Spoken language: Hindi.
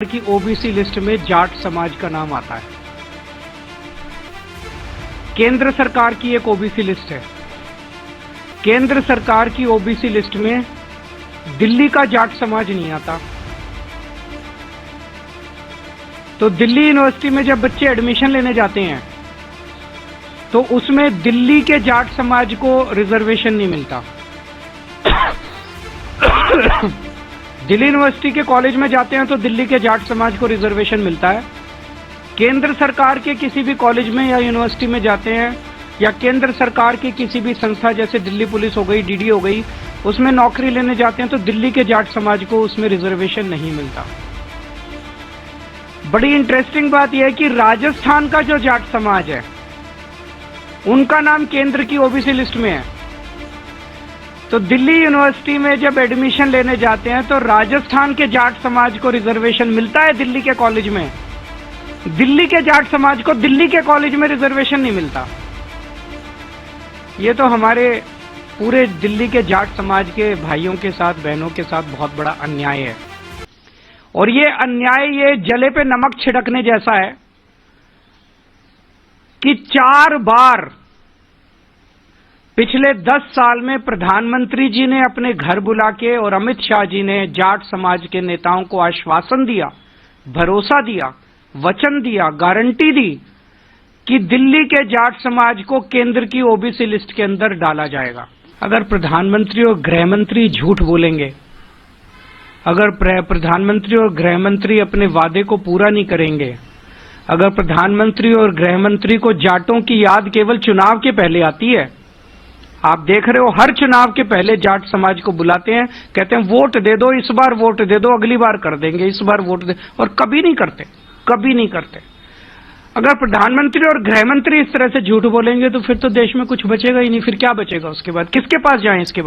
की ओबीसी लिस्ट में जाट समाज का नाम आता है। केंद्र सरकार की एक ओबीसी लिस्ट है। केंद्र सरकार की ओबीसी लिस्ट में दिल्ली का जाट समाज नहीं आता। तो दिल्ली यूनिवर्सिटी में जब बच्चे एडमिशन लेने जाते हैं तो उसमें दिल्ली के जाट समाज को रिजर्वेशन नहीं मिलता। दिल्ली यूनिवर्सिटी के कॉलेज में जाते हैं तो दिल्ली के जाट समाज को रिजर्वेशन मिलता है। केंद्र सरकार के किसी भी कॉलेज में या यूनिवर्सिटी में जाते हैं या केंद्र सरकार की किसी भी संस्था जैसे दिल्ली पुलिस हो गई, डीडी हो गई, उसमें नौकरी लेने जाते हैं तो दिल्ली के जाट समाज को उसमें रिजर्वेशन नहीं मिलता। बड़ी इंटरेस्टिंग बात यह है कि राजस्थान का जो जाट समाज है उनका नाम केंद्र की ओबीसी लिस्ट में है। तो दिल्ली यूनिवर्सिटी में जब एडमिशन लेने जाते हैं तो राजस्थान के जाट समाज को रिजर्वेशन मिलता है दिल्ली के कॉलेज में। दिल्ली के जाट समाज को दिल्ली के कॉलेज में रिजर्वेशन नहीं मिलता। ये तो हमारे पूरे दिल्ली के जाट समाज के भाइयों के साथ, बहनों के साथ बहुत बड़ा अन्याय है। और ये अन्याय ये जले पे नमक छिड़कने जैसा है कि 4 बार पिछले 10 साल में प्रधानमंत्री जी ने अपने घर बुला के और अमित शाह जी ने जाट समाज के नेताओं को आश्वासन दिया, भरोसा दिया, वचन दिया, गारंटी दी कि दिल्ली के जाट समाज को केंद्र की ओबीसी लिस्ट के अंदर डाला जाएगा। अगर प्रधानमंत्री और गृह मंत्री झूठ बोलेंगे, अगर प्रधानमंत्री और गृह मंत्री अपने वादे को पूरा नहीं करेंगे, अगर प्रधानमंत्री और गृह मंत्री को जाटों की याद केवल चुनाव के पहले आती है, आप देख रहे हो हर चुनाव के पहले जाट समाज को बुलाते हैं, कहते हैं वोट दे दो, इस बार वोट दे दो, अगली बार कर देंगे, इस बार वोट दे, और कभी नहीं करते, कभी नहीं करते। अगर प्रधानमंत्री और गृह मंत्री इस तरह से झूठ बोलेंगे तो फिर तो देश में कुछ बचेगा ही नहीं। फिर क्या बचेगा उसके बाद? किसके पास जाएं इसके बाद?